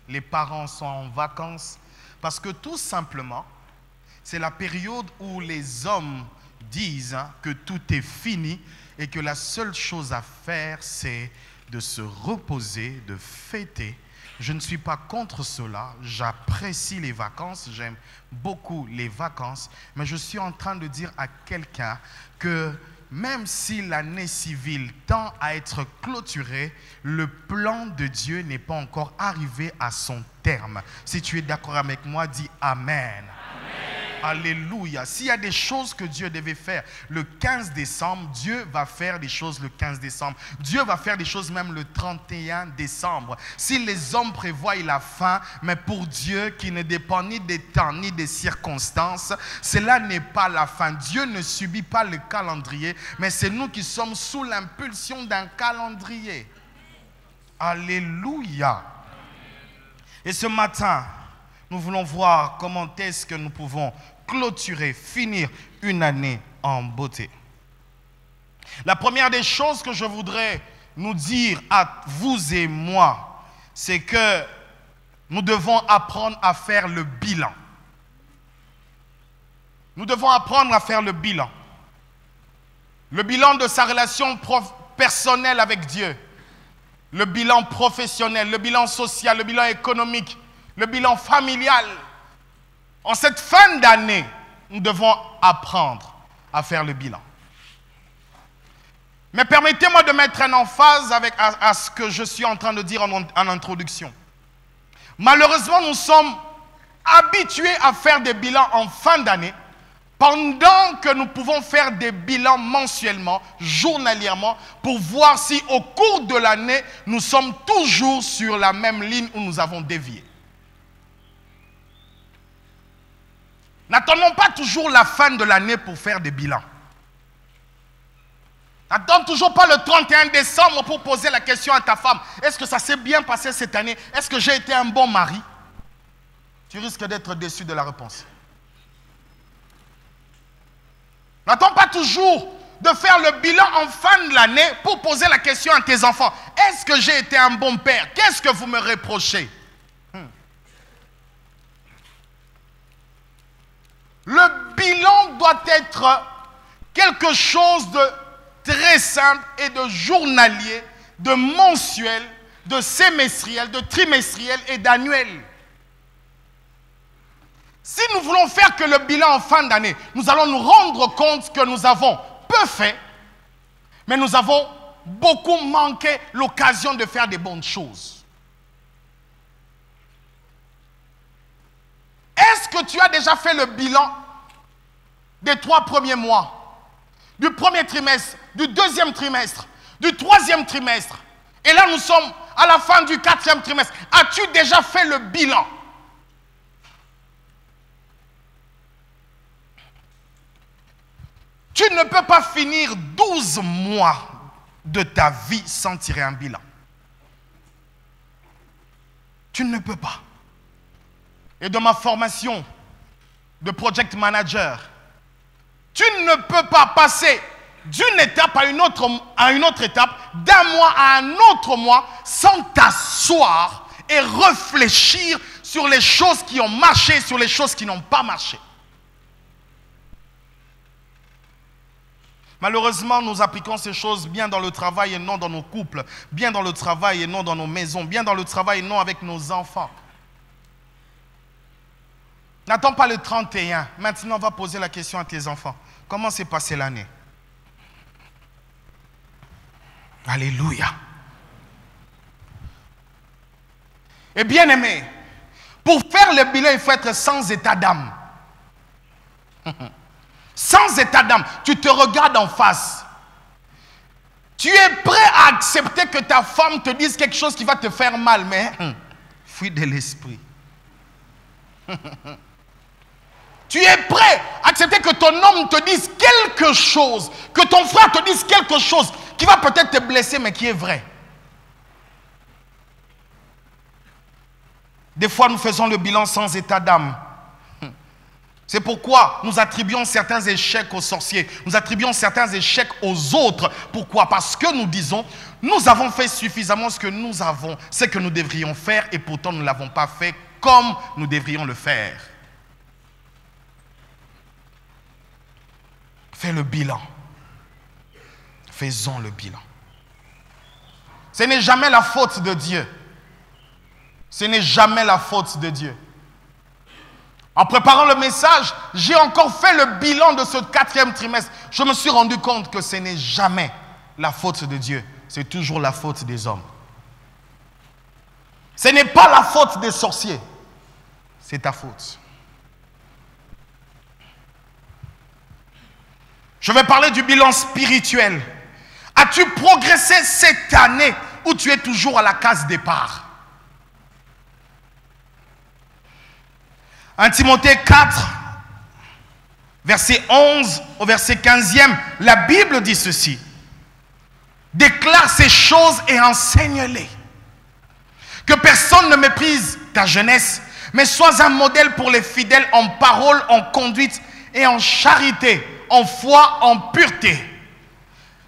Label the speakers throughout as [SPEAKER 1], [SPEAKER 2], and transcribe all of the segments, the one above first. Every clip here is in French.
[SPEAKER 1] les parents sont en vacances. Parce que tout simplement, c'est la période où les hommes disent que tout est fini et que la seule chose à faire, c'est de se reposer, de fêter. Je ne suis pas contre cela, j'apprécie les vacances, j'aime beaucoup les vacances, mais je suis en train de dire à quelqu'un que même si l'année civile tend à être clôturée, le plan de Dieu n'est pas encore arrivé à son terme. Si tu es d'accord avec moi, dis Amen. Alléluia. S'il y a des choses que Dieu devait faire le 15 décembre, Dieu va faire des choses le 15 décembre. Dieu va faire des choses même le 31 décembre. Si les hommes prévoient la fin, mais pour Dieu qui ne dépend ni des temps ni des circonstances, cela n'est pas la fin. Dieu ne subit pas le calendrier, mais c'est nous qui sommes sous l'impulsion d'un calendrier. Alléluia. Et ce matin, nous voulons voir comment est-ce que nous pouvons clôturer, finir une année en beauté. La première des choses que je voudrais nous dire à vous et moi, c'est que nous devons apprendre à faire le bilan. Nous devons apprendre à faire le bilan. Le bilan de sa relation personnelle avec Dieu. Le bilan professionnel, le bilan social, le bilan économique, le bilan familial. En cette fin d'année, nous devons apprendre à faire le bilan. Mais permettez-moi de mettre un emphase à ce que je suis en train de dire en introduction. Malheureusement, nous sommes habitués à faire des bilans en fin d'année, pendant que nous pouvons faire des bilans mensuellement, journalièrement, pour voir si au cours de l'année, nous sommes toujours sur la même ligne où nous avons dévié. N'attendons pas toujours la fin de l'année pour faire des bilans. N'attends toujours pas le 31 décembre pour poser la question à ta femme. Est-ce que ça s'est bien passé cette année? Est-ce que j'ai été un bon mari? Tu risques d'être déçu de la réponse. N'attends pas toujours de faire le bilan en fin de l'année pour poser la question à tes enfants. Est-ce que j'ai été un bon père? Qu'est-ce que vous me reprochez? Le bilan doit être quelque chose de très simple et de journalier, de mensuel, de semestriel, de trimestriel et d'annuel. Si nous voulons faire que le bilan en fin d'année, nous allons nous rendre compte que nous avons peu fait, mais nous avons beaucoup manqué l'occasion de faire des bonnes choses. Est-ce que tu as déjà fait le bilan des 3 premiers mois, du premier trimestre, du deuxième trimestre, du troisième trimestre? Et là, nous sommes à la fin du 4e trimestre. As-tu déjà fait le bilan? Tu ne peux pas finir 12 mois de ta vie sans tirer un bilan. Tu ne peux pas. Et de ma formation de project manager, tu ne peux pas passer d'une étape à une autre étape, d'un mois à un autre mois, sans t'asseoir et réfléchir sur les choses qui ont marché, sur les choses qui n'ont pas marché. Malheureusement, nous appliquons ces choses bien dans le travail et non dans nos couples, bien dans le travail et non dans nos maisons, bien dans le travail et non avec nos enfants. N'attends pas le 31. Maintenant, on va poser la question à tes enfants. Comment s'est passée l'année? Alléluia. Et bien aimé, pour faire le bilan, il faut être sans état d'âme. Sans état d'âme. Tu te regardes en face. Tu es prêt à accepter que ta femme te dise quelque chose qui va te faire mal, mais fuis de l'esprit. Tu es prêt à accepter que ton homme te dise quelque chose, que ton frère te dise quelque chose qui va peut-être te blesser, mais qui est vrai. Des fois, nous faisons le bilan sans état d'âme. C'est pourquoi nous attribuons certains échecs aux sorciers. Nous attribuons certains échecs aux autres. Pourquoi? Parce que nous disons, nous avons fait suffisamment ce que nous devrions faire et pourtant nous ne l'avons pas fait comme nous devrions le faire. Fais le bilan. Faisons le bilan. Ce n'est jamais la faute de Dieu. Ce n'est jamais la faute de Dieu. En préparant le message, j'ai encore fait le bilan de ce 4e trimestre. Je me suis rendu compte que ce n'est jamais la faute de Dieu. C'est toujours la faute des hommes. Ce n'est pas la faute des sorciers. C'est ta faute. Je vais parler du bilan spirituel. As-tu progressé cette année ou tu es toujours à la case départ? 1 Timothée 4, verset 11 au verset 15e, la Bible dit ceci. Déclare ces choses et enseigne-les. Que personne ne méprise ta jeunesse, mais sois un modèle pour les fidèles en parole, en conduite et en charité, en foi, en pureté.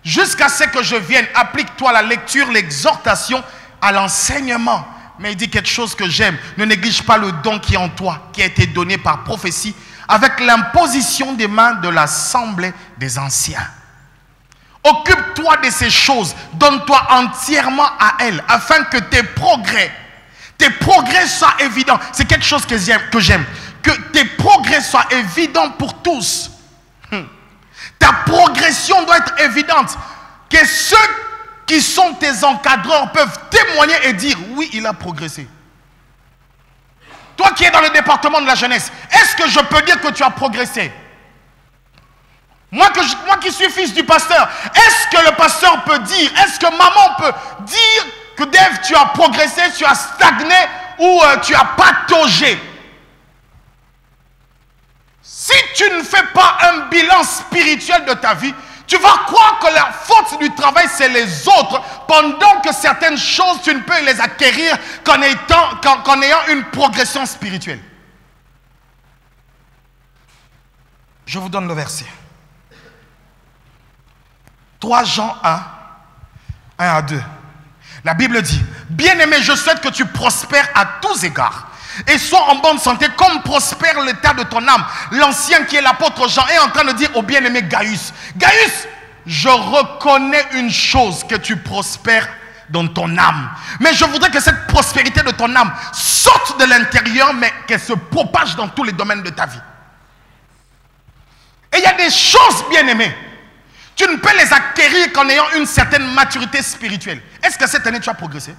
[SPEAKER 1] Jusqu'à ce que je vienne, applique-toi la lecture, l'exhortation, à l'enseignement. Mais il dit quelque chose que j'aime. Ne néglige pas le don qui est en toi, qui a été donné par prophétie, avec l'imposition des mains de l'assemblée des anciens. Occupe-toi de ces choses, donne-toi entièrement à elles, afin que tes progrès soient évidents. C'est quelque chose que j'aime. Que tes progrès soient évidents pour tous. Ta progression doit être évidente. Que ceux qui sont tes encadreurs peuvent témoigner et dire oui, il a progressé. Toi qui es dans le département de la jeunesse, est-ce que je peux dire que tu as progressé? Moi qui suis fils du pasteur, est-ce que le pasteur peut dire, est-ce que maman peut dire que Dave, tu as progressé, tu as stagné ou tu as pataugé? Si tu ne fais pas un bilan spirituel de ta vie, tu vas croire que la faute du travail, c'est les autres, pendant que certaines choses, tu ne peux les acquérir qu'en ayant une progression spirituelle. Je vous donne le verset. 3 Jean 1, 1 à 2. La Bible dit, bien-aimé, je souhaite que tu prospères à tous égards et sois en bonne santé comme prospère l'état de ton âme. L'ancien qui est l'apôtre Jean est en train de dire au bien-aimé Gaius, Gaius, je reconnais une chose, que tu prospères dans ton âme. Mais je voudrais que cette prospérité de ton âme sorte de l'intérieur, mais qu'elle se propage dans tous les domaines de ta vie. Et il y a des choses, bien-aimés, tu ne peux les acquérir qu'en ayant une certaine maturité spirituelle. Est-ce que cette année tu as progressé?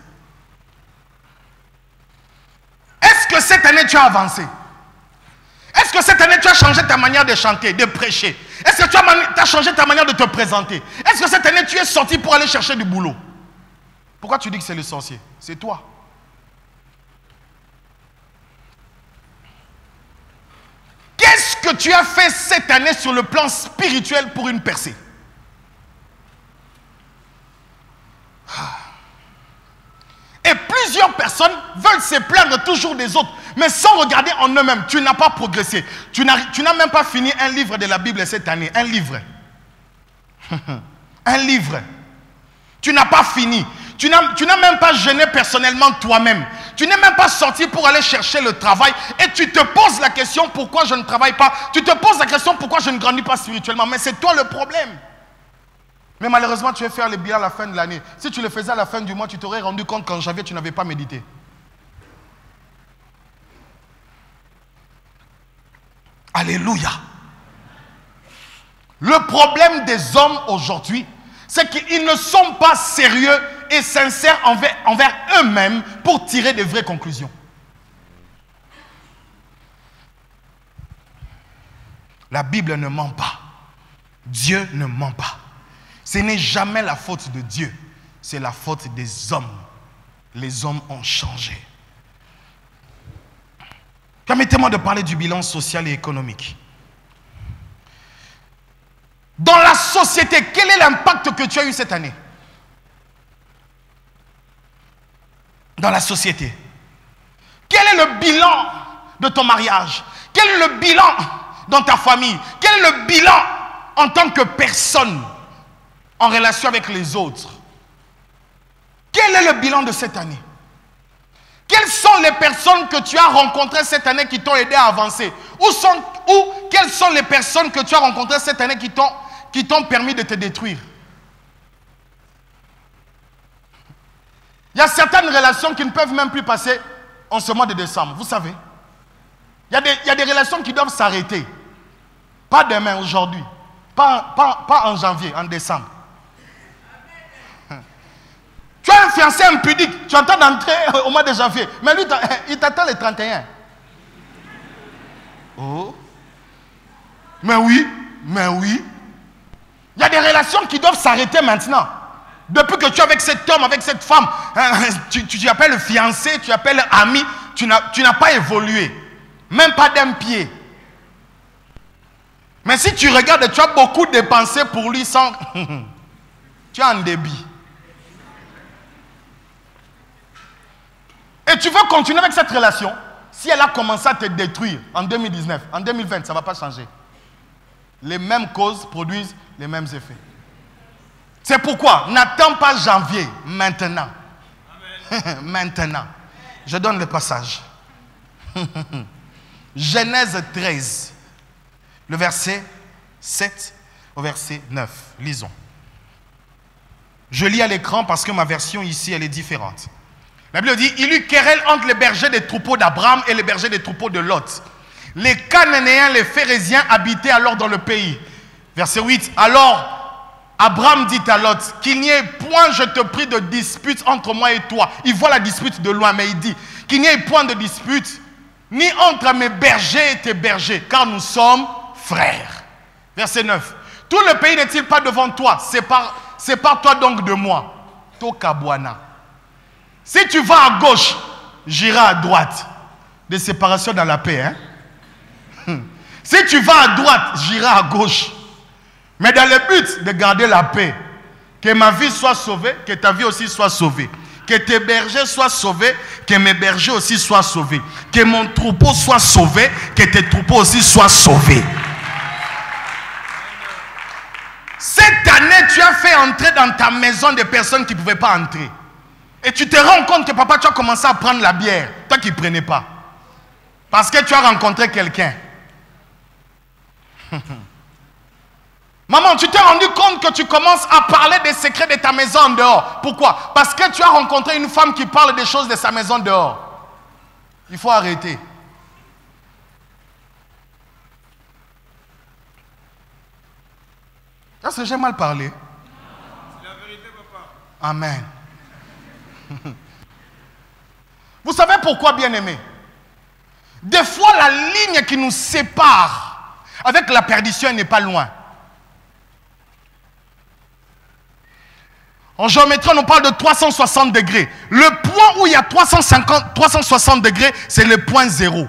[SPEAKER 1] Est-ce que cette année tu as avancé? Est-ce que cette année tu as changé ta manière de chanter, de prêcher? Est-ce que tu as changé ta manière de te présenter? Est-ce que cette année tu es sorti pour aller chercher du boulot? Pourquoi tu dis que c'est le sorcier? C'est toi. Qu'est-ce que tu as fait cette année sur le plan spirituel pour une percée? Et plusieurs personnes veulent se plaindre toujours des autres, mais sans regarder en eux-mêmes. Tu n'as pas progressé. Tu n'as même pas fini un livre de la Bible cette année. Un livre. Un livre. Tu n'as pas fini. Tu n'as même pas jeûné personnellement toi-même. Tu n'es même pas sorti pour aller chercher le travail. Et tu te poses la question pourquoi je ne travaille pas. Tu te poses la question pourquoi je ne grandis pas spirituellement. Mais c'est toi le problème. Mais malheureusement, tu vas faire le bilan à la fin de l'année. Si tu le faisais à la fin du mois, tu t'aurais rendu compte qu'en janvier, tu n'avais pas médité. Alléluia. Le problème des hommes aujourd'hui, c'est qu'ils ne sont pas sérieux et sincères envers eux-mêmes pour tirer de vraies conclusions. La Bible ne ment pas. Dieu ne ment pas. Ce n'est jamais la faute de Dieu, c'est la faute des hommes. Les hommes ont changé. Permettez-moi de parler du bilan social et économique. Dans la société, quel est l'impact que tu as eu cette année? Dans la société. Quel est le bilan de ton mariage? Quel est le bilan dans ta famille? Quel est le bilan en tant que personne en relation avec les autres? Quel est le bilan de cette année? Quelles sont les personnes que tu as rencontrées cette année qui t'ont aidé à avancer? Quelles sont les personnes que tu as rencontrées cette année qui t'ont permis de te détruire? Il y a certaines relations qui ne peuvent même plus passer en ce mois de décembre, vous savez. Il y a des relations qui doivent s'arrêter. Pas demain, aujourd'hui. Pas en janvier, en décembre. Tu as un fiancé impudique, tu entends d'entrer au mois de janvier. Mais lui, il t'attend le 31. Oh. Mais oui. Il y a des relations qui doivent s'arrêter maintenant. Depuis que tu es avec cet homme, avec cette femme, tu appelles le fiancé, tu appelles ami, tu n'as pas évolué. Même pas d'un pied. Mais si tu regardes, tu as beaucoup dépensé pour lui sans... tu es en débit. Et tu veux continuer avec cette relation? Si elle a commencé à te détruire en 2019, en 2020, ça ne va pas changer. Les mêmes causes produisent les mêmes effets. C'est pourquoi, n'attends pas janvier, maintenant. Maintenant. Je donne le passage. Genèse 13, le verset 7 au verset 9. Lisons. Je lis à l'écran parce que ma version ici, elle est différente. La Bible dit, il y eut querelle entre les bergers des troupeaux d'Abraham et les bergers des troupeaux de Lot. Les Cananéens, les Phérésiens habitaient alors dans le pays. Verset 8, alors Abraham dit à Lot, qu'il n'y ait point, je te prie, de dispute entre moi et toi. Il voit la dispute de loin, mais il dit, qu'il n'y ait point de dispute, ni entre mes bergers et tes bergers, car nous sommes frères. Verset 9, tout le pays n'est-il pas devant toi? Sépare-toi donc de moi. Tokabwana. Si tu vas à gauche, j'irai à droite. Des séparations dans la paix. Hein? Si tu vas à droite, j'irai à gauche. Mais dans le but de garder la paix, que ma vie soit sauvée, que ta vie aussi soit sauvée. Que tes bergers soient sauvés, que mes bergers aussi soient sauvés. Que mon troupeau soit sauvé, que tes troupeaux aussi soient sauvés. Cette année, tu as fait entrer dans ta maison des personnes qui ne pouvaient pas entrer. Et tu te rends compte que papa, tu as commencé à prendre la bière. Toi qui ne prenais pas. Parce que tu as rencontré quelqu'un. Maman, tu t'es rendu compte que tu commences à parler des secrets de ta maison en dehors. Pourquoi? Parce que tu as rencontré une femme qui parle des choses de sa maison dehors. Il faut arrêter. Est-ce que j'ai mal parlé? C'est la vérité, papa. Amen. Vous savez pourquoi, bien-aimés? Des fois, la ligne qui nous sépare avec la perdition n'est pas loin. En géométrie, on parle de 360 degrés. Le point où il y a 360 degrés, c'est le point zéro.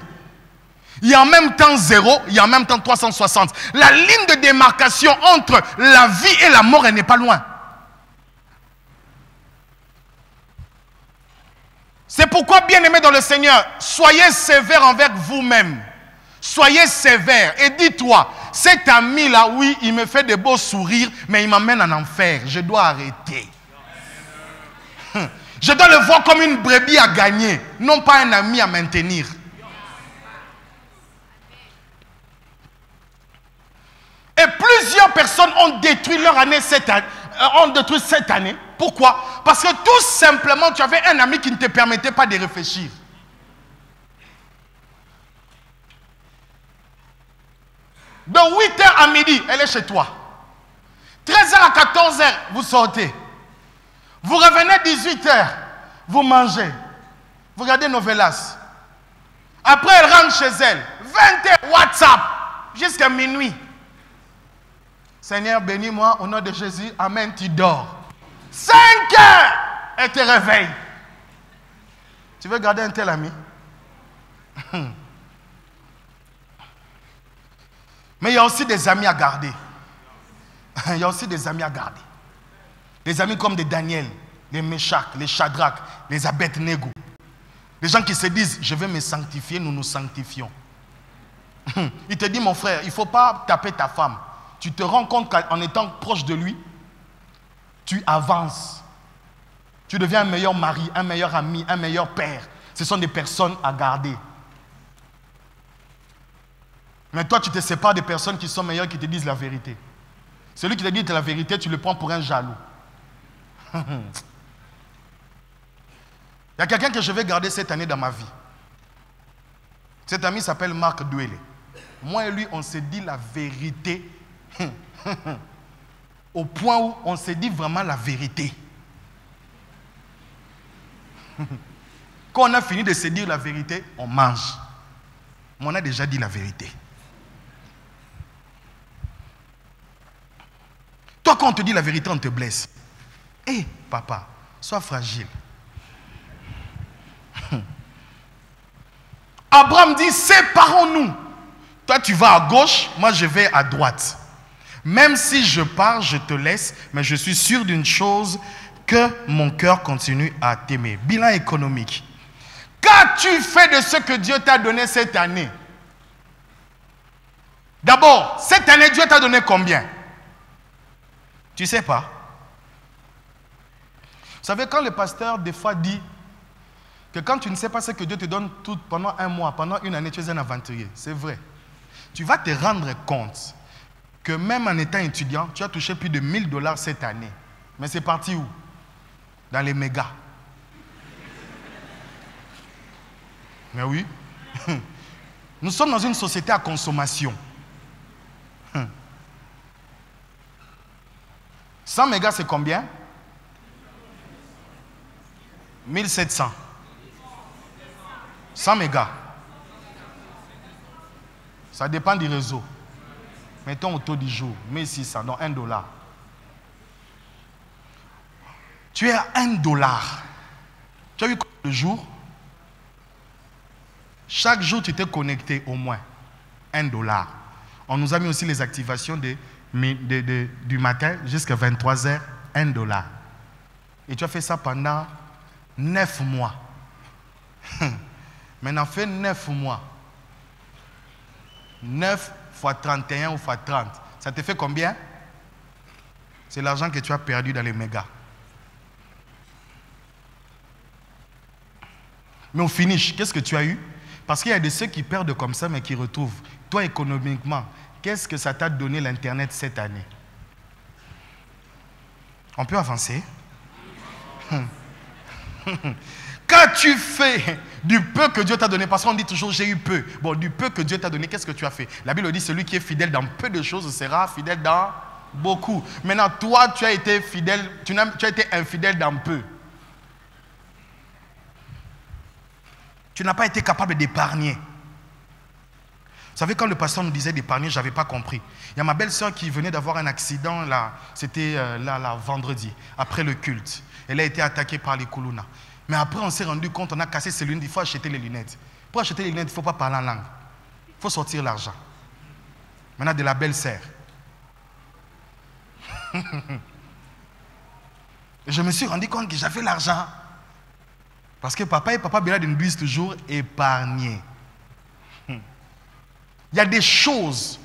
[SPEAKER 1] Il y a en même temps 0, il y a en même temps 360. La ligne de démarcation entre la vie et la mort, elle n'est pas loin. C'est pourquoi, bien-aimés dans le Seigneur, soyez sévères envers vous-même. Soyez sévères et dis-toi, cet ami-là, oui, il me fait de beaux sourires, mais il m'amène en enfer. Je dois arrêter. Je dois le voir comme une brebis à gagner, non pas un ami à maintenir. Et plusieurs personnes ont détruit leur année cette année. Pourquoi? Parce que tout simplement, tu avais un ami qui ne te permettait pas de réfléchir. De 8h à midi, elle est chez toi. 13h à 14h, vous sortez. Vous revenez 18h, vous mangez. Vous regardez Novelas. Après, elle rentre chez elle. 20h, WhatsApp, jusqu'à minuit. Seigneur, bénis-moi au nom de Jésus. Amen, tu dors. 5h, elle te réveille. Tu veux garder un tel ami? Mais il y a aussi des amis à garder. Il y a aussi des amis à garder. Des amis comme des Daniel, les Meshach, les Shadrach, les Abed-Nego. Des gens qui se disent, je vais me sanctifier, nous nous sanctifions. Il te dit, mon frère, il ne faut pas taper ta femme. Tu te rends compte qu'en étant proche de lui, tu avances. Tu deviens un meilleur mari, un meilleur ami, un meilleur père. Ce sont des personnes à garder. Mais toi, tu te sépares des personnes qui sont meilleures, qui te disent la vérité. Celui qui te dit la vérité, tu le prends pour un jaloux. Il y a quelqu'un que je vais garder cette année dans ma vie. Cet ami s'appelle Marc Douélé. Moi et lui, on s'est dit la vérité. Au point où on s'est dit vraiment la vérité. Quand on a fini de se dire la vérité, on mange. Mais on a déjà dit la vérité. Toi, quand on te dit la vérité, on te blesse. Hé, papa, sois fragile. Abraham dit, séparons-nous. Toi, tu vas à gauche, moi, je vais à droite. Même si je pars, je te laisse, mais je suis sûr d'une chose, que mon cœur continue à t'aimer. Bilan économique. Qu'as-tu fait de ce que Dieu t'a donné cette année? D'abord, cette année, Dieu t'a donné combien? Tu ne sais pas. Vous savez, quand le pasteur, des fois, dit que quand tu ne sais pas ce que Dieu te donne tout pendant un mois, pendant une année, tu es un aventurier. C'est vrai. Tu vas te rendre compte que même en étant étudiant, tu as touché plus de 1000 $ cette année. Mais c'est parti où? Dans les mégas. Mais oui. Nous sommes dans une société à consommation. 100 mégas, c'est combien? 1700. 100 mégas. Ça dépend du réseau. Mettons au taux du jour, 1600, donc $1. Tu es à $1. Tu as vu le jour? Chaque jour, tu t'es connecté au moins $1. On nous a mis aussi les activations du matin jusqu'à 23h, $1. Et tu as fait ça pendant 9 mois. Maintenant, fais 9 mois. 9 fois 31 ou fois 30. Ça te fait combien? C'est l'argent que tu as perdu dans les mégas. Mais au finish, qu'est-ce que tu as eu? Parce qu'il y a de ceux qui perdent comme ça, mais qui retrouvent. Toi, économiquement, qu'est-ce que ça t'a donné l'Internet cette année? On peut avancer? Qu'as-tu fait du peu que Dieu t'a donné? Parce qu'on dit toujours, j'ai eu peu. Bon, du peu que Dieu t'a donné, qu'est-ce que tu as fait? La Bible dit, celui qui est fidèle dans peu de choses sera fidèle dans beaucoup. Maintenant, toi, tu as été fidèle, tu as été infidèle dans peu. Tu n'as pas été capable d'épargner. Vous savez, quand le pasteur nous disait d'épargner, je n'avais pas compris. Il y a ma belle-sœur qui venait d'avoir un accident, là, c'était là, vendredi, après le culte. Elle a été attaquée par les Koulouna. Mais après, on s'est rendu compte, on a cassé ses lunettes, il faut acheter les lunettes. Pour acheter les lunettes, il ne faut pas parler en langue. Il faut sortir l'argent. Maintenant, de la belle-sœur. Je me suis rendu compte que j'avais l'argent. Parce que papa et papa Bélade nous disent toujours épargner. Il y a des choses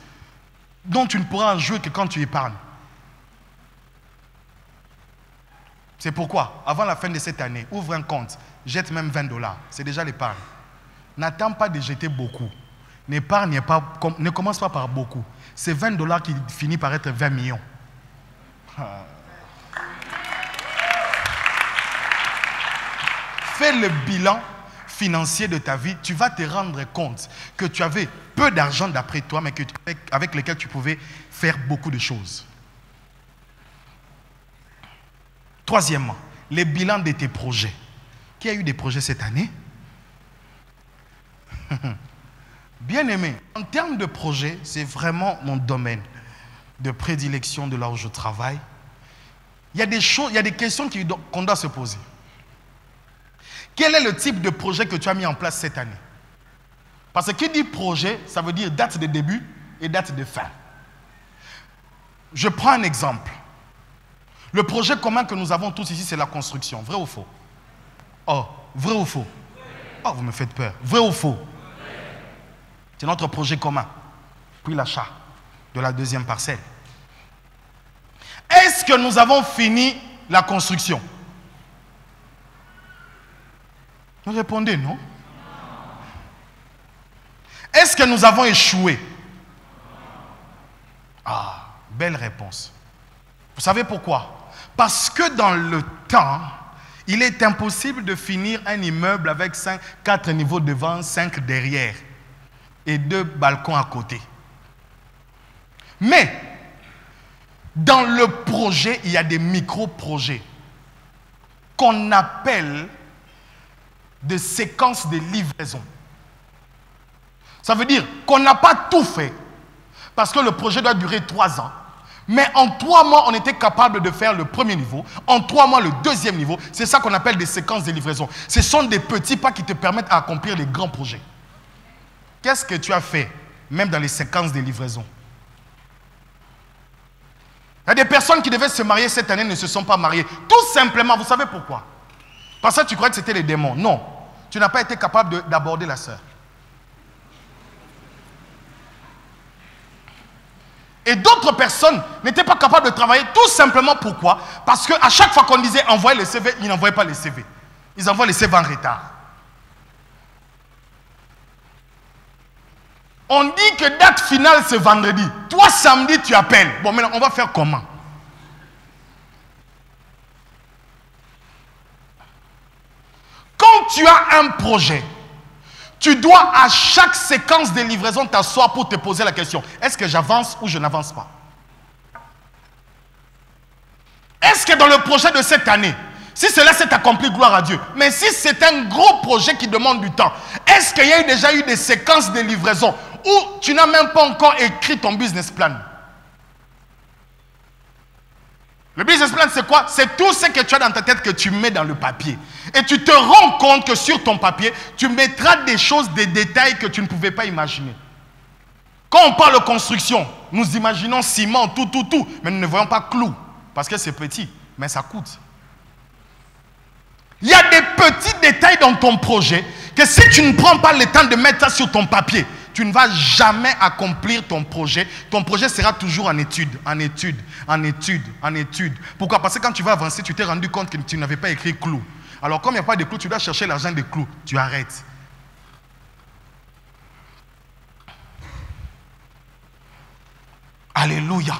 [SPEAKER 1] dont tu ne pourras en jouer que quand tu épargnes. C'est pourquoi, avant la fin de cette année, ouvre un compte, jette même $20. C'est déjà l'épargne. N'attends pas de jeter beaucoup. N'épargne pas, ne commence pas par beaucoup. C'est $20 qui finit par être 20 millions. Fais le bilan financier de ta vie, tu vas te rendre compte que tu avais peu d'argent d'après toi, mais avec lequel tu pouvais faire beaucoup de choses. Troisièmement, les bilans de tes projets. Qui a eu des projets cette année? Bien aimé, en termes de projets, c'est vraiment mon domaine de prédilection de là où je travaille. Il y a des choses, il y a des questions qu'on doit se poser. Quel est le type de projet que tu as mis en place cette année? Parce que qui dit projet, ça veut dire date de début et date de fin. Je prends un exemple. Le projet commun que nous avons tous ici, c'est la construction. Vrai ou faux? Oh, vrai ou faux? Oh, vous me faites peur. Vrai ou faux? C'est notre projet commun. puis l'achat de la deuxième parcelle. Est-ce que nous avons fini la construction? Vous répondez non. Est-ce que nous avons échoué? Ah, belle réponse. Vous savez pourquoi? Parce que dans le temps, il est impossible de finir un immeuble avec 4 niveaux devant, 5 derrière et 2 balcons à côté. Mais dans le projet, il y a des micro-projets qu'on appelle des séquences de livraison. Ça veut dire qu'on n'a pas tout fait parce que le projet doit durer 3 ans. Mais en 3 mois, on était capable de faire le premier niveau. En 3 mois, le deuxième niveau. C'est ça qu'on appelle des séquences de livraison. Ce sont des petits pas qui te permettent d'accomplir les grands projets. Qu'est-ce que tu as fait, même dans les séquences de livraison? Il y a des personnes qui devaient se marier cette année ne se sont pas mariées. Tout simplement, vous savez pourquoi? Parce que tu croyais que c'était les démons. Non, tu n'as pas été capable d'aborder la sœur. Et d'autres personnes n'étaient pas capables de travailler tout simplement pourquoi? Parce qu'à chaque fois qu'on disait envoyer les CV, ils n'envoyaient pas les CV. Ils envoient les CV en retard. On dit que date finale c'est vendredi. Toi samedi tu appelles. Bon maintenant on va faire comment? Quand tu as un projet, tu dois à chaque séquence de livraison t'asseoir pour te poser la question. Est-ce que j'avance ou je n'avance pas? Est-ce que dans le projet de cette année, si cela s'est accompli, gloire à Dieu. Mais si c'est un gros projet qui demande du temps, est-ce qu'il y a déjà eu des séquences de livraison où tu n'as même pas encore écrit ton business plan? Le business plan, c'est quoi? C'est tout ce que tu as dans ta tête que tu mets dans le papier. Et tu te rends compte que sur ton papier, tu mettras des choses, des détails que tu ne pouvais pas imaginer. Quand on parle de construction, nous imaginons ciment, tout, mais nous ne voyons pas clou. Parce que c'est petit, mais ça coûte. Il y a des petits détails dans ton projet que si tu ne prends pas le temps de mettre ça sur ton papier, tu ne vas jamais accomplir ton projet. Ton projet sera toujours en étude, en étude, en étude, en étude. Pourquoi? Parce que quand tu vas avancer, tu t'es rendu compte que tu n'avais pas écrit clou. Alors comme il n'y a pas de clou, tu dois chercher l'argent des clous. Tu arrêtes. Alléluia.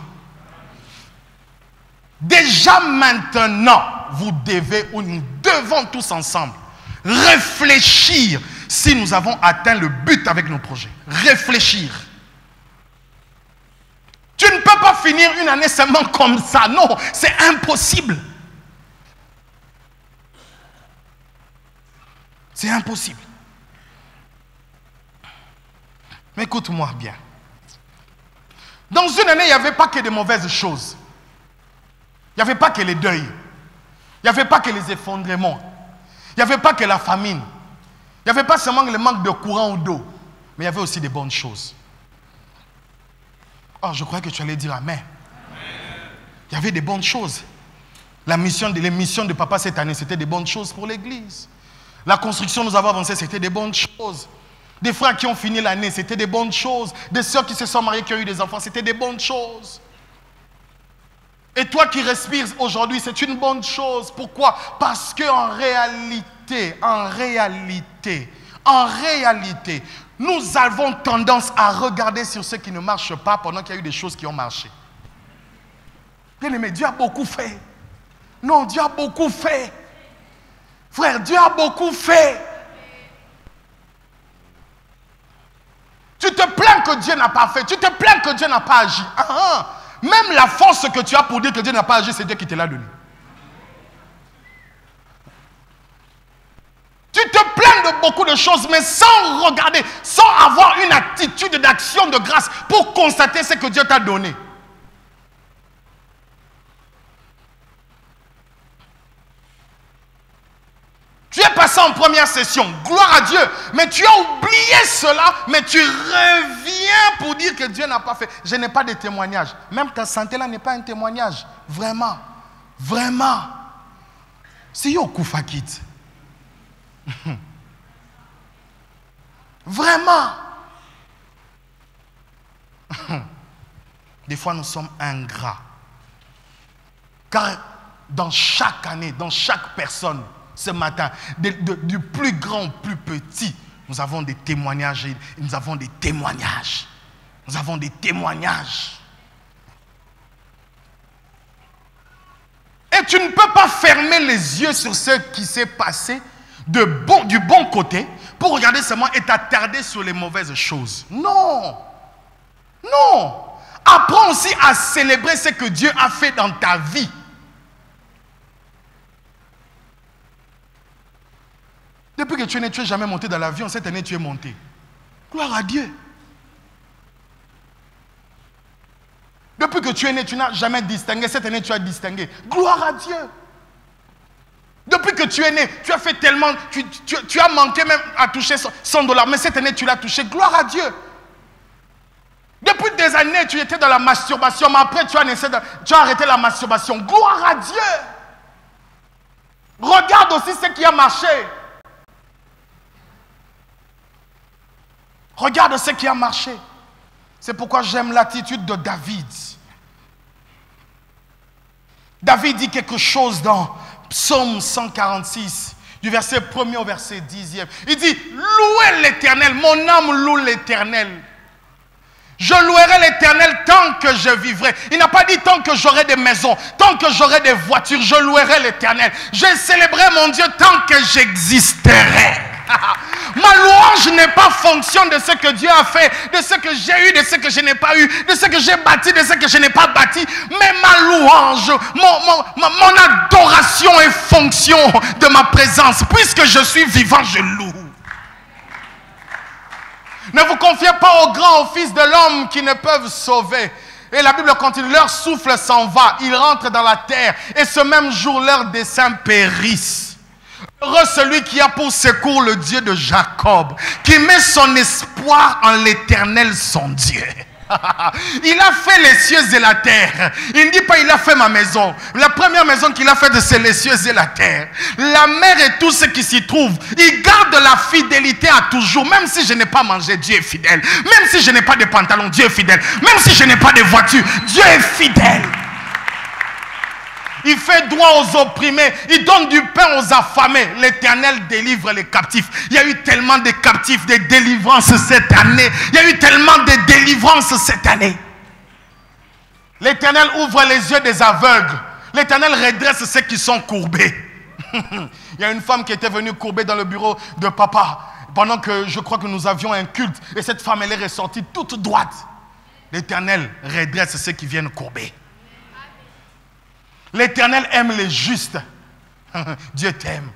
[SPEAKER 1] Déjà maintenant, vous devez, ou nous devons tous ensemble, réfléchir si nous avons atteint le but avec nos projets. Réfléchir. Tu ne peux pas finir une année seulement comme ça. Non, c'est impossible. C'est impossible. Mais écoute-moi bien. Dans une année, il n'y avait pas que de mauvaises choses. Il n'y avait pas que les deuils. Il n'y avait pas que les effondrements. Il n'y avait pas que la famine. Il n'y avait pas seulement le manque de courant ou d'eau. Mais il y avait aussi des bonnes choses. Oh, je croyais que tu allais dire Amen. Il y avait des bonnes choses. Les missions de papa cette année, c'était des bonnes choses pour l'église. La construction, nous avons avancé, c'était des bonnes choses. Des frères qui ont fini l'année, c'était des bonnes choses. Des sœurs qui se sont mariées, qui ont eu des enfants, c'était des bonnes choses. Et toi qui respires aujourd'hui, c'est une bonne chose. Pourquoi? Parce qu'en réalité, nous avons tendance à regarder sur ce qui ne marche pas pendant qu'il y a eu des choses qui ont marché. Bien aimé, Dieu a beaucoup fait. Non, Dieu a beaucoup fait. Frère, Dieu a beaucoup fait. Tu te plains que Dieu n'a pas fait. Tu te plains que Dieu n'a pas agi. Même la force que tu as pour dire que Dieu n'a pas agi, c'est Dieu qui te l'a donné. Tu te plains de beaucoup de choses, mais sans regarder, sans avoir une attitude d'action de grâce pour constater ce que Dieu t'a donné. Tu es passé en première session, gloire à Dieu, mais tu as oublié cela, mais tu reviens pour dire que Dieu n'a pas fait. Je n'ai pas de témoignage. Même ta santé là n'est pas un témoignage. Vraiment. Vraiment. C'est Yokufakit. Vraiment. Des fois, nous sommes ingrats. Car dans chaque année, dans chaque personne, ce matin, du plus grand au plus petit, nous avons des témoignages. Nous avons des témoignages. Nous avons des témoignages. Et tu ne peux pas fermer les yeux sur ce qui s'est passé du bon côté pour regarder seulement et t'attarder sur les mauvaises choses. Non. Non. Apprends aussi à célébrer ce que Dieu a fait dans ta vie. Depuis que tu es né, tu n'es jamais monté dans l'avion. Cette année, tu es monté. Gloire à Dieu. Depuis que tu es né, tu n'as jamais distingué. Cette année, tu as distingué. Gloire à Dieu. Depuis que tu es né, tu as fait tellement... Tu as manqué même à toucher $100. Mais cette année, tu l'as touché. Gloire à Dieu. Depuis des années, tu étais dans la masturbation. Mais après, tu as arrêté la masturbation. Gloire à Dieu. Regarde aussi ce qui a marché. Regarde ce qui a marché. C'est pourquoi j'aime l'attitude de David. David dit quelque chose dans Psaume 146, du verset 1er au verset 10e. Il dit, louez l'Éternel, mon âme loue l'Éternel. Je louerai l'Éternel tant que je vivrai. Il n'a pas dit tant que j'aurai des maisons, tant que j'aurai des voitures, je louerai l'Éternel. Je célébrerai mon Dieu tant que j'existerai. Ma louange n'est pas fonction de ce que Dieu a fait, de ce que j'ai eu, de ce que je n'ai pas eu, de ce que j'ai bâti, de ce que je n'ai pas bâti. Mais ma louange, mon adoration est fonction de ma présence. Puisque je suis vivant, je loue. Ne vous confiez pas aux grands, aux fils de l'homme qui ne peuvent sauver. Et la Bible continue, leur souffle s'en va, ils rentrent dans la terre, et ce même jour, leurs desseins périssent. Heureux celui qui a pour secours le Dieu de Jacob, qui met son espoir en l'Éternel son Dieu. Il a fait les cieux et la terre. Il ne dit pas il a fait ma maison. La première maison qu'il a faite, c'est les cieux et la terre. La mer et tout ce qui s'y trouve. Il garde la fidélité à toujours. Même si je n'ai pas mangé, Dieu est fidèle. Même si je n'ai pas de pantalon, Dieu est fidèle. Même si je n'ai pas de voiture, Dieu est fidèle. Il fait droit aux opprimés. Il donne du pain aux affamés. L'Éternel délivre les captifs. Il y a eu tellement de captifs, de délivrances cette année. Il y a eu tellement de délivrances cette année. L'Éternel ouvre les yeux des aveugles. L'Éternel redresse ceux qui sont courbés. Il y a une femme qui était venue courber dans le bureau de papa pendant que je crois que nous avions un culte. Et cette femme, elle est ressortie toute droite. L'Éternel redresse ceux qui viennent courber. L'Éternel aime les justes. Dieu t'aime.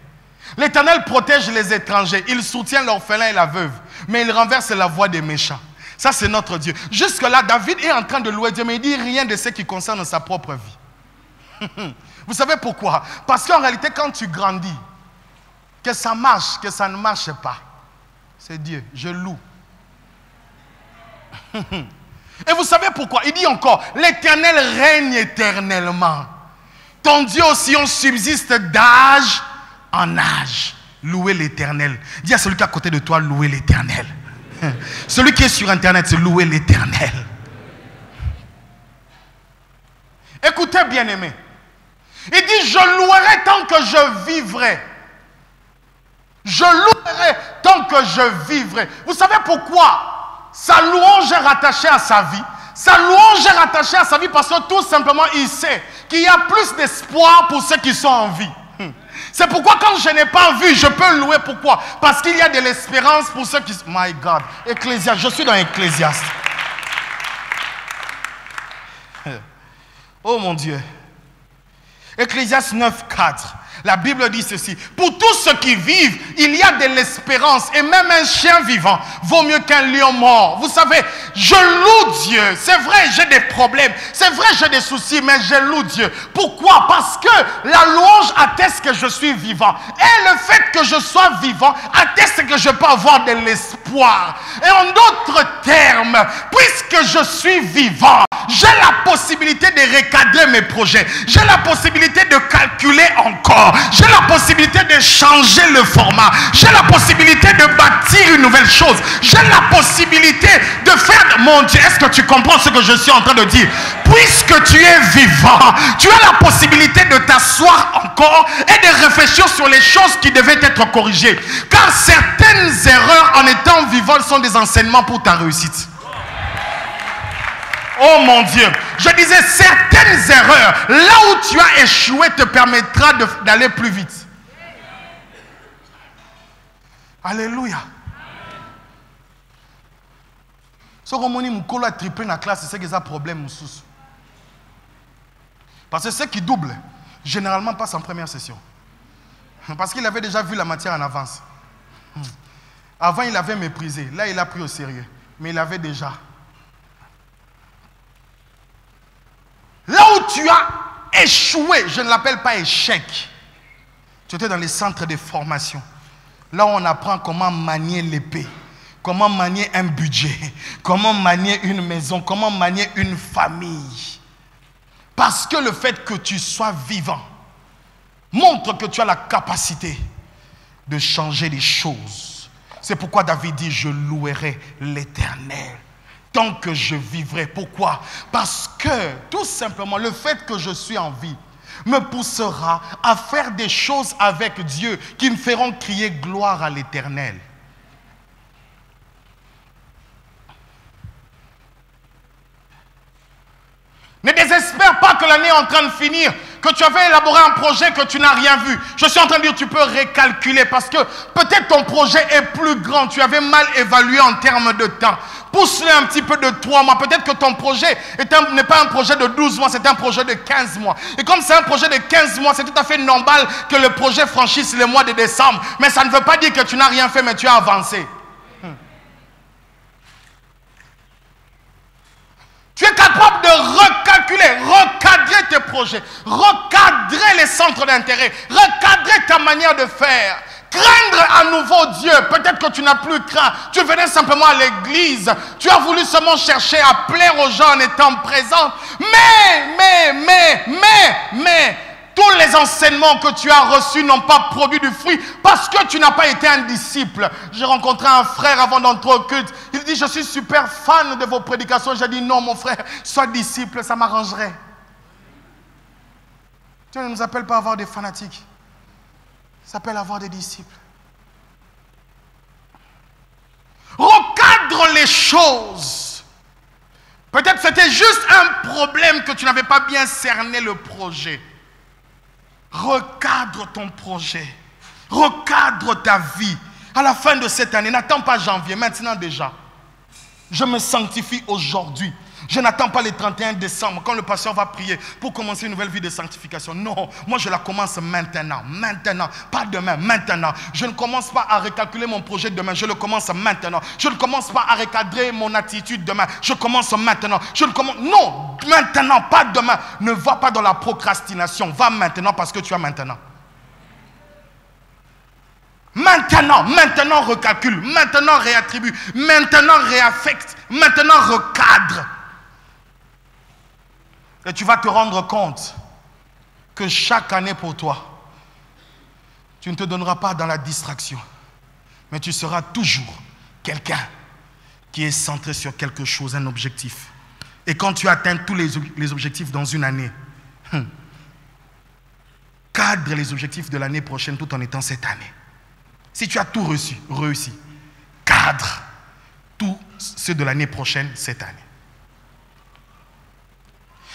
[SPEAKER 1] L'Éternel protège les étrangers. Il soutient l'orphelin et la veuve. Mais il renverse la voie des méchants. Ça, c'est notre Dieu. Jusque-là, David est en train de louer Dieu, mais il dit rien de ce qui concerne sa propre vie. Vous savez pourquoi? Parce qu'en réalité, quand tu grandis, que ça marche, que ça ne marche pas, c'est Dieu. Je loue. Et vous savez pourquoi? Il dit encore, l'Éternel règne éternellement. Ton Dieu aussi, on subsiste d'âge en âge. Louez l'Éternel. Dis à celui qui est à côté de toi, louez l'Éternel. Celui qui est sur Internet, c'est louer l'Éternel. Écoutez, bien-aimés. Il dit, je louerai tant que je vivrai. Je louerai tant que je vivrai. Vous savez pourquoi? Sa louange est rattachée à sa vie. Sa louange est rattachée à sa vie parce que tout simplement, il sait qu'il y a plus d'espoir pour ceux qui sont en vie. C'est pourquoi quand je n'ai pas vu, je peux louer. Pourquoi? Parce qu'il y a de l'espérance pour ceux qui... My God. Ecclésiaste, je suis dans Ecclésiaste. Oh mon Dieu. Ecclésiaste 9:4. La Bible dit ceci. Pour tous ceux qui vivent, il y a de l'espérance. Et même un chien vivant vaut mieux qu'un lion mort. Vous savez, je loue Dieu. C'est vrai, j'ai des problèmes. C'est vrai, j'ai des soucis, mais je loue Dieu. Pourquoi? Parce que la louange atteste que je suis vivant. Et le fait que je sois vivant atteste que je peux avoir de l'espoir. Et en d'autres termes, puisque je suis vivant, j'ai la possibilité de recadrer mes projets. J'ai la possibilité de calculer encore. J'ai la possibilité de changer le format. J'ai la possibilité de bâtir une nouvelle chose. J'ai la possibilité de faire... Mon Dieu, est-ce que tu comprends ce que je suis en train de dire? Puisque tu es vivant, tu as la possibilité de t'asseoir encore et de réfléchir sur les choses qui devaient être corrigées. Car certaines erreurs en étant vivant sont des enseignements pour ta réussite. Oh mon Dieu, je disais certaines erreurs, là où tu as échoué te permettra d'aller plus vite. Alléluia. Ce que mon a triplé dans la classe, c'est que ça problème. Parce que ceux qui doublent, généralement passent en première session. Parce qu'il avait déjà vu la matière en avance. Avant, il avait méprisé. Là, il a pris au sérieux. Mais il avait déjà. Là où tu as échoué, je ne l'appelle pas échec. Tu étais dans les centres de formation. Là où on apprend comment manier l'épée. Comment manier un budget. Comment manier une maison. Comment manier une famille. Parce que le fait que tu sois vivant montre que tu as la capacité de changer les choses. C'est pourquoi David dit, je louerai l'Éternel tant que je vivrai. Pourquoi? Parce que, tout simplement, le fait que je suis en vie me poussera à faire des choses avec Dieu qui me feront crier gloire à l'Éternel. Ne désespère pas que l'année est en train de finir, que tu avais élaboré un projet que tu n'as rien vu. Je suis en train de dire tu peux récalculer parce que peut-être ton projet est plus grand. Tu avais mal évalué en termes de temps. Pousse-le un petit peu de 3 mois. Peut-être que ton projet n'est pas un projet de 12 mois, c'est un projet de 15 mois. Et comme c'est un projet de 15 mois, c'est tout à fait normal que le projet franchisse le mois de décembre. Mais ça ne veut pas dire que tu n'as rien fait, mais tu as avancé. Tu es capable de recalculer, recadrer tes projets, recadrer les centres d'intérêt, recadrer ta manière de faire, craindre à nouveau Dieu. Peut-être que tu n'as plus craint, tu venais simplement à l'église, tu as voulu seulement chercher à plaire aux gens en étant présent. Mais, tous les enseignements que tu as reçus n'ont pas produit du fruit parce que tu n'as pas été un disciple. J'ai rencontré un frère avant d'entrer au culte. Il dit, je suis super fan de vos prédications. J'ai dit, non mon frère, sois disciple, ça m'arrangerait. Dieu ne nous appelle pas à avoir des fanatiques. Il s'appelle avoir des disciples. Recadre les choses. Peut-être c'était juste un problème que tu n'avais pas bien cerné le projet. Recadre ton projet. Recadre ta vie. À la fin de cette année, n'attends pas janvier, maintenant déjà. Je me sanctifie aujourd'hui. Je n'attends pas le 31 décembre quand le pasteur va prier pour commencer une nouvelle vie de sanctification. Non, moi je la commence maintenant. Maintenant, pas demain, maintenant. Je ne commence pas à recalculer mon projet demain. Je le commence maintenant. Je ne commence pas à recadrer mon attitude demain. Je commence maintenant. Non, maintenant, pas demain. Ne va pas dans la procrastination. Va maintenant parce que tu as maintenant. Maintenant recalcule. Maintenant réattribue. Maintenant réaffecte. Maintenant recadre. Et tu vas te rendre compte que chaque année pour toi, tu ne te donneras pas dans la distraction, mais tu seras toujours quelqu'un qui est centré sur quelque chose, un objectif. Et quand tu atteins tous les objectifs dans une année, cadre les objectifs de l'année prochaine tout en étant cette année. Si tu as tout réussi, cadre tout ce de l'année prochaine cette année.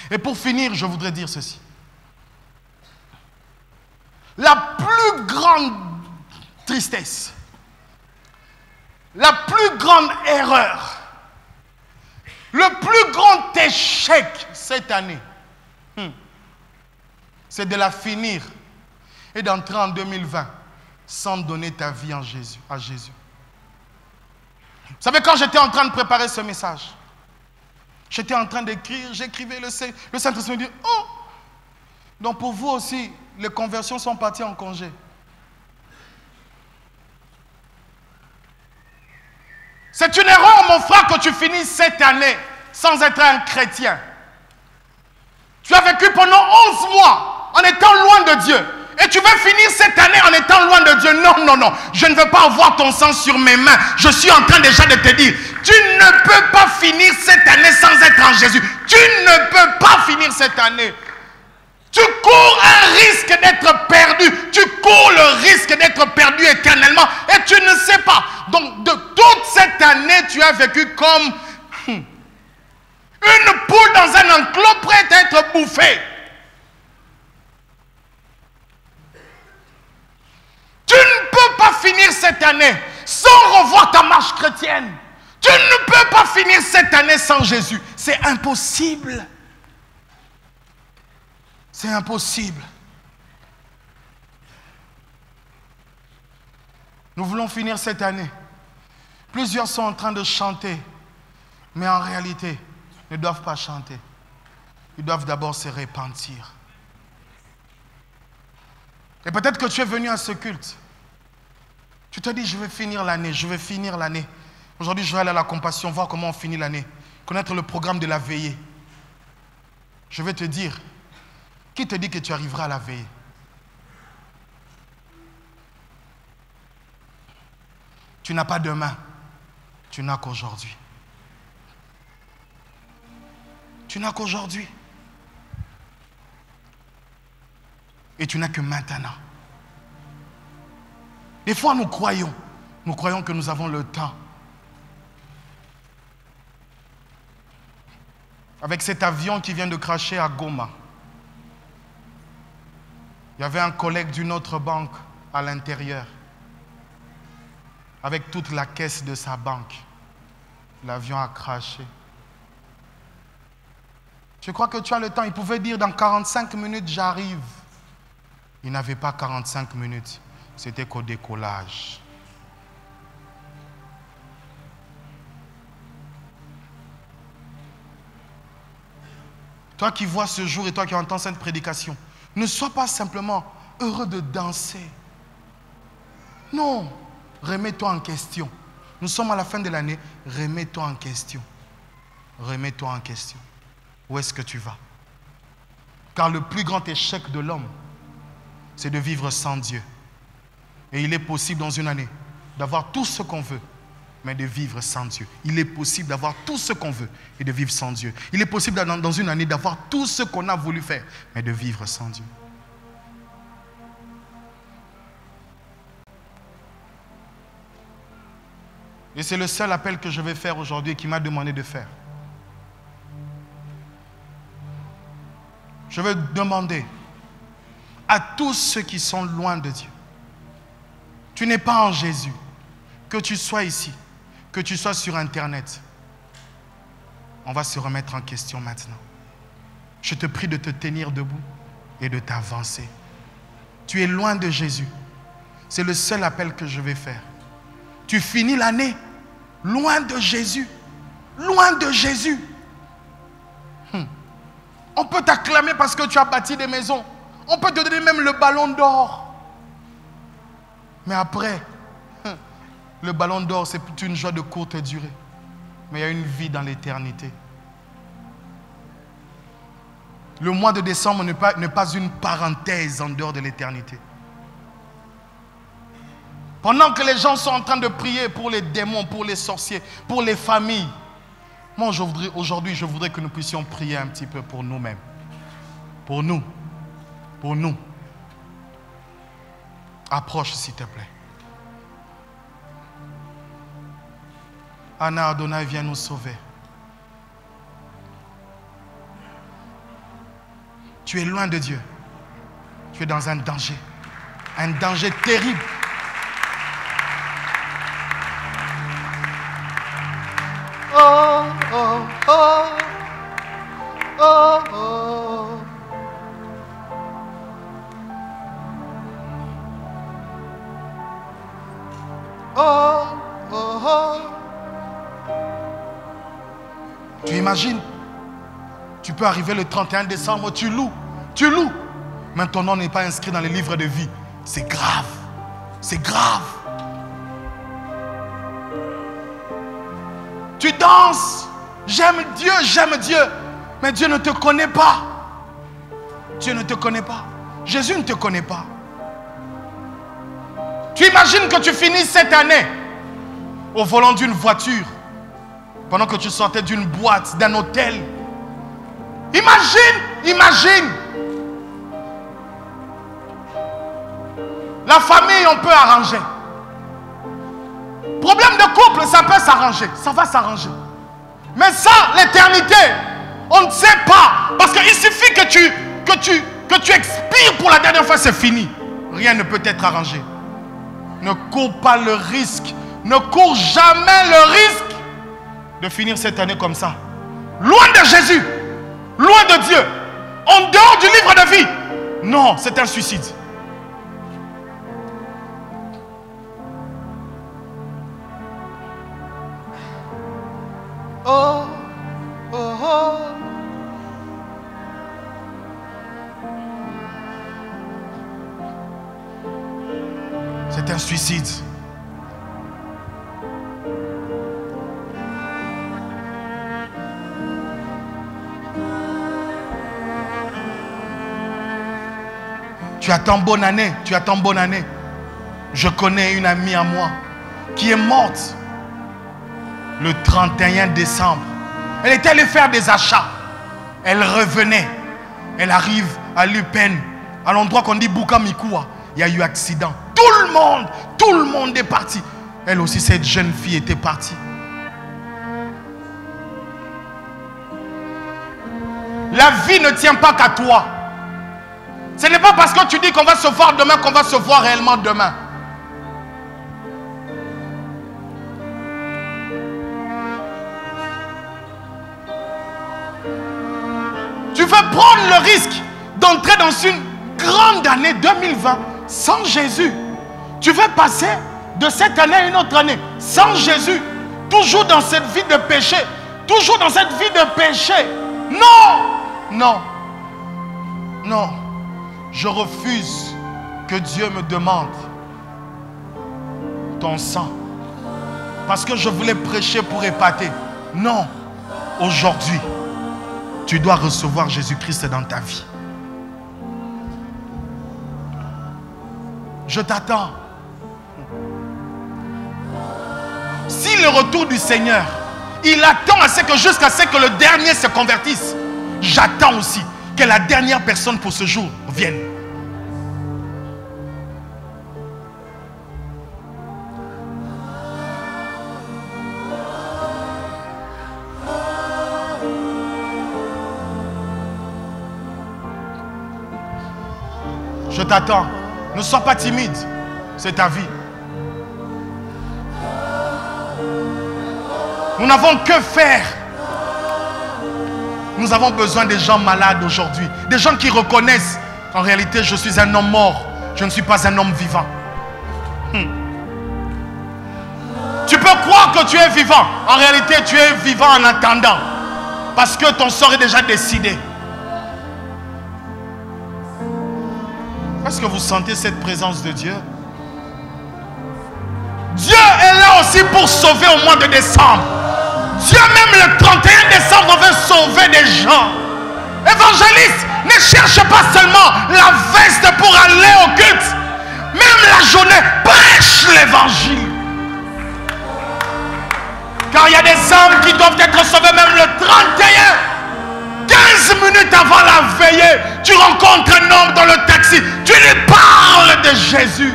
[SPEAKER 1] Et pour finir, je voudrais dire ceci. La plus grande tristesse, la plus grande erreur, le plus grand échec cette année, c'est de la finir et d'entrer en 2020 sans donner ta vie à Jésus. Vous savez, quand j'étais en train de préparer ce message, j'étais en train d'écrire, j'écrivais, le Saint-Esprit me dit, oh, donc pour vous aussi, les conversions sont parties en congé. C'est une erreur, mon frère, que tu finisses cette année sans être un chrétien. Tu as vécu pendant 11 mois en étant loin de Dieu. Et tu veux finir cette année en étant loin de Dieu. Non, non, non. Je ne veux pas avoir ton sang sur mes mains. Je suis en train déjà de te dire, tu ne peux pas finir cette année sans être en Jésus. Tu ne peux pas finir cette année. Tu cours un risque d'être perdu. Tu cours le risque d'être perdu éternellement. Et tu ne sais pas. Donc, de toute cette année, tu as vécu comme une poule dans un enclos prête à être bouffée. Tu ne peux pas finir cette année sans revoir ta marche chrétienne. Tu ne peux pas finir cette année sans Jésus. C'est impossible. C'est impossible. Nous voulons finir cette année. Plusieurs sont en train de chanter, mais en réalité, ne doivent pas chanter. Ils doivent d'abord se repentir. Et peut-être que tu es venu à ce culte. Tu te dis, je vais finir l'année, je vais finir l'année. Aujourd'hui, je vais aller à la compassion, voir comment on finit l'année. Connaître le programme de la veillée. Je vais te dire, qui te dit que tu arriveras à la veillée? Tu n'as pas demain, tu n'as qu'aujourd'hui. Tu n'as qu'aujourd'hui. Et tu n'as que maintenant. Des fois, nous croyons que nous avons le temps. Avec cet avion qui vient de cracher à Goma, il y avait un collègue d'une autre banque à l'intérieur, avec toute la caisse de sa banque. L'avion a craché. Je crois que tu as le temps. Il pouvait dire dans 45 minutes, j'arrive. Il n'avait pas 45 minutes. C'était qu'au décollage. Toi qui vois ce jour et toi qui entends cette prédication, ne sois pas simplement heureux de danser. Non, remets-toi en question. Nous sommes à la fin de l'année, remets-toi en question. Remets-toi en question. Où est-ce que tu vas? Car le plus grand échec de l'homme, c'est de vivre sans Dieu. Et il est possible dans une année d'avoir tout ce qu'on veut, mais de vivre sans Dieu. Il est possible d'avoir tout ce qu'on veut et de vivre sans Dieu. Il est possible dans une année d'avoir tout ce qu'on a voulu faire, mais de vivre sans Dieu. Et c'est le seul appel que je vais faire aujourd'hui et qui m'a demandé de faire. Je veux demander à tous ceux qui sont loin de Dieu, tu n'es pas en Jésus, que tu sois ici, que tu sois sur Internet, on va se remettre en question maintenant. Je te prie de te tenir debout et de t'avancer. Tu es loin de Jésus. C'est le seul appel que je vais faire. Tu finis l'année loin de Jésus. Loin de Jésus. On peut t'acclamer parce que tu as bâti des maisons. On peut te donner même le ballon d'or. Mais après, le ballon d'or, c'est une joie de courte durée. Mais il y a une vie dans l'éternité. Le mois de décembre n'est pas une parenthèse en dehors de l'éternité. Pendant que les gens sont en train de prier pour les démons, pour les sorciers, pour les familles, moi aujourd'hui, je voudrais que nous puissions prier un petit peu pour nous-mêmes. Pour nous. Pour nous. Approche, s'il te plaît. Anna Adonai, viens nous sauver. Tu es loin de Dieu. Tu es dans un danger terrible. Oh, oh, oh, oh, oh. Oh, oh, oh. Tu imagines, tu peux arriver le 31 décembre, tu loues, mais ton nom n'est pas inscrit dans les livres de vie. C'est grave, c'est grave. Tu danses, j'aime Dieu, mais Dieu ne te connaît pas. Dieu ne te connaît pas. Jésus ne te connaît pas. Tu imagines que tu finisses cette année au volant d'une voiture pendant que tu sortais d'une boîte, d'un hôtel. Imagine. La famille, on peut arranger. Problème de couple, ça peut s'arranger. Ça va s'arranger. Mais ça, l'éternité, on ne sait pas. Parce qu'il suffit que tu expires pour la dernière fois, c'est fini. Rien ne peut être arrangé. Ne cours pas le risque. Ne cours jamais le risque de finir cette année comme ça. Loin de Jésus. Loin de Dieu. En dehors du livre de vie. Non, c'est un suicide. Oh, oh, oh. C'est un suicide. Tu attends bonne année, tu attends bonne année. Je connais une amie à moi qui est morte le 31 décembre. Elle était allée faire des achats. Elle revenait. Elle arrive à Lupen, à l'endroit qu'on dit Bukamikua. Il y a eu accident. Tout le monde est parti. Elle aussi, cette jeune fille était partie. La vie ne tient pas qu'à toi. Ce n'est pas parce que tu dis qu'on va se voir demain qu'on va se voir réellement demain. Tu veux prendre le risque d'entrer dans une grande année 2020 sans Jésus. Tu veux passer de cette année à une autre année sans Jésus. Toujours dans cette vie de péché. Toujours dans cette vie de péché. Non. Je refuse que Dieu me demande ton sang. Parce que je voulais prêcher pour épater. Non. Aujourd'hui, tu dois recevoir Jésus-Christ dans ta vie. Je t'attends. Si le retour du Seigneur, il attend jusqu'à ce que le dernier se convertisse. J'attends aussi que la dernière personne pour ce jour vienne. Je t'attends. Ne sois pas timide. C'est ta vie. Nous n'avons que faire. Nous avons besoin des gens malades aujourd'hui. Des gens qui reconnaissent. En réalité, je suis un homme mort. Je ne suis pas un homme vivant. Tu peux croire que tu es vivant. En réalité, tu es vivant en attendant. Parce que ton sort est déjà décidé. Est-ce que vous sentez cette présence de Dieu? Dieu est là aussi pour sauver au mois de décembre. Dieu même le 31 décembre veut sauver des gens. Évangéliste, ne cherche pas seulement la veste pour aller au culte. Même la journée, prêche l'évangile. Car il y a des âmes qui doivent être sauvées même le 31. 15 minutes avant la veillée, tu rencontres un homme dans le taxi. Tu lui parles de Jésus.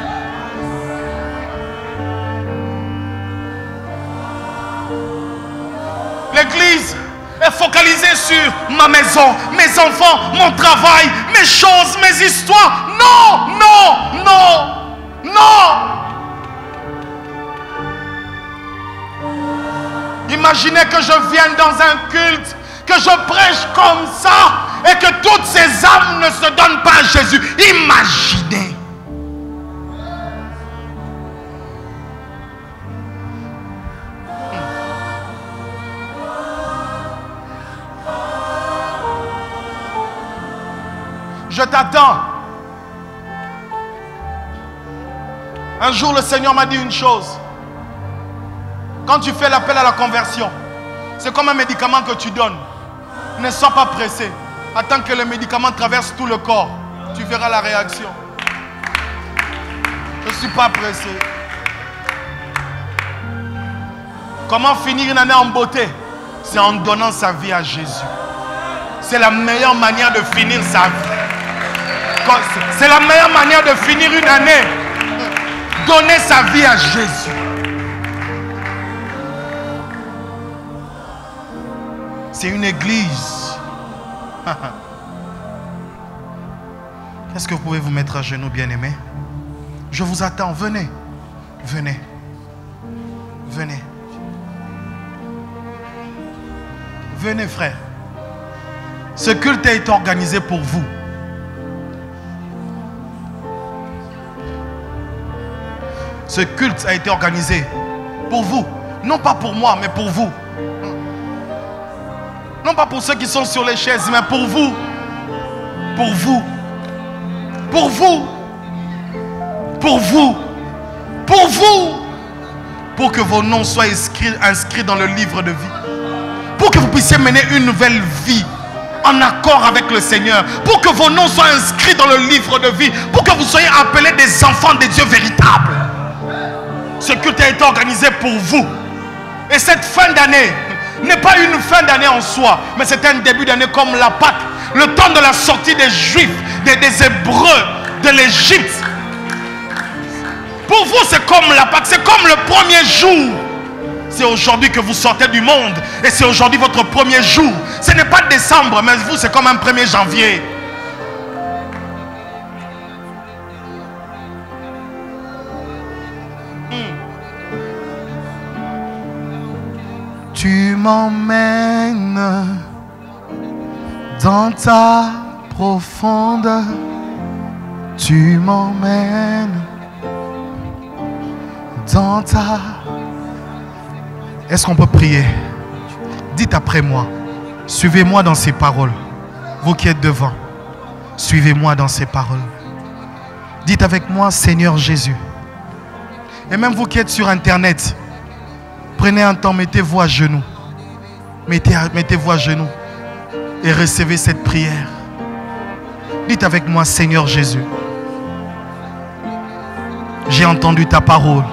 [SPEAKER 1] L'église est focalisée sur ma maison, mes enfants, mon travail, mes choses, mes histoires. Non. Imaginez que je vienne dans un culte, que je prêche comme ça et que toutes ces âmes ne se donnent pas à Jésus. Imaginez. Je t'attends. Un jour, le Seigneur m'a dit une chose. Quand tu fais l'appel à la conversion, c'est comme un médicament que tu donnes. Ne sois pas pressé. Attends que le médicament traverse tout le corps. Tu verras la réaction. Je ne suis pas pressé. Comment finir une année en beauté? C'est en donnant sa vie à Jésus. C'est la meilleure manière de finir sa vie. C'est la meilleure manière de finir une année. Donner sa vie à Jésus. C'est une église. Est-ce que vous pouvez vous mettre à genoux, bien-aimés? Je vous attends. Venez. Venez. Venez. Venez, frère. Ce culte a été organisé pour vous. Ce culte a été organisé pour vous. Non pas pour moi, mais pour vous. Non pas pour ceux qui sont sur les chaises, mais pour vous. Pour vous. Pour vous. Pour vous. Pour vous. Pour que vos noms soient inscrits dans le livre de vie. Pour que vous puissiez mener une nouvelle vie en accord avec le Seigneur. Pour que vos noms soient inscrits dans le livre de vie. Pour que vous soyez appelés des enfants de Dieu véritables. Ce culte a été organisé pour vous. Et cette fin d'année n'est pas une fin d'année en soi, mais c'est un début d'année comme la Pâque. Le temps de la sortie des Juifs, des Hébreux, de l'Égypte. Pour vous, c'est comme la Pâque, c'est comme le premier jour. C'est aujourd'hui que vous sortez du monde. Et c'est aujourd'hui votre premier jour. Ce n'est pas décembre, mais vous, c'est comme un 1er janvier. Tu m'emmènes dans ta profondeur. Tu m'emmènes dans ta... Est-ce qu'on peut prier? Dites après moi. Suivez-moi dans ces paroles. Vous qui êtes devant, suivez-moi dans ces paroles. Dites avec moi, Seigneur Jésus. Et même vous qui êtes sur Internet, prenez un temps, mettez-vous à genoux. Mettez-vous à genoux et recevez cette prière. Dites avec moi, Seigneur Jésus. J'ai entendu ta parole.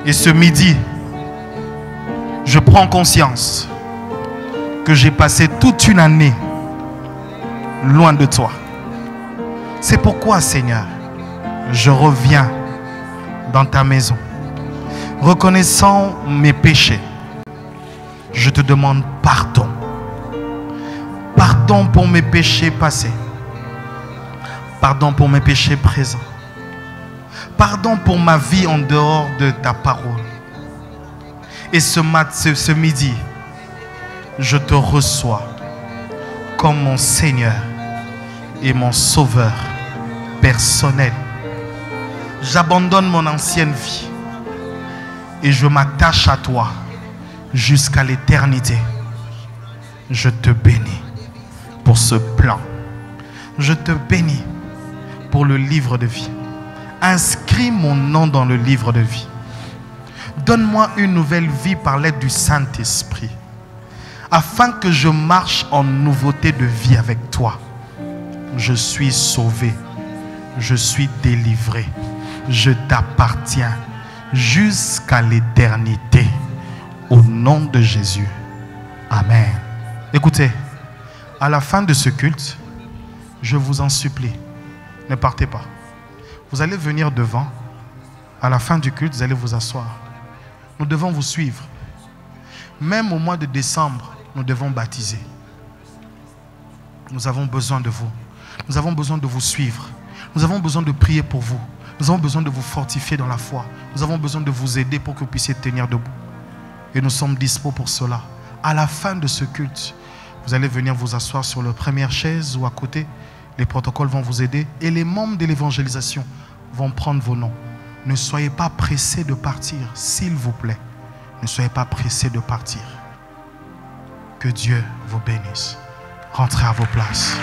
[SPEAKER 1] Et ce midi, je prends conscience que j'ai passé toute une année loin de toi. C'est pourquoi, Seigneur, je reviens dans ta maison. Reconnaissant mes péchés, je te demande pardon. Pardon pour mes péchés passés. Pardon pour mes péchés présents. Pardon pour ma vie en dehors de ta parole. Et ce midi, je te reçois comme mon Seigneur et mon Sauveur personnel. J'abandonne mon ancienne vie et je m'attache à toi jusqu'à l'éternité. Je te bénis pour ce plan. Je te bénis pour le livre de vie. Inscris mon nom dans le livre de vie. Donne-moi une nouvelle vie par l'aide du Saint-Esprit, afin que je marche en nouveauté de vie avec toi. Je suis sauvé, je suis délivré, je t'appartiens jusqu'à l'éternité. Au nom de Jésus. Amen. Écoutez, à la fin de ce culte, je vous en supplie, ne partez pas. Vous allez venir devant. À la fin du culte, vous allez vous asseoir. Nous devons vous suivre. Même au mois de décembre, nous devons baptiser. Nous avons besoin de vous. Nous avons besoin de vous suivre. Nous avons besoin de prier pour vous. Nous avons besoin de vous fortifier dans la foi. Nous avons besoin de vous aider pour que vous puissiez tenir debout. Et nous sommes dispos pour cela. À la fin de ce culte, vous allez venir vous asseoir sur la première chaise ou à côté. Les protocoles vont vous aider. Et les membres de l'évangélisation vont prendre vos noms. Ne soyez pas pressés de partir, s'il vous plaît. Ne soyez pas pressés de partir. Que Dieu vous bénisse. Rentrez à vos places.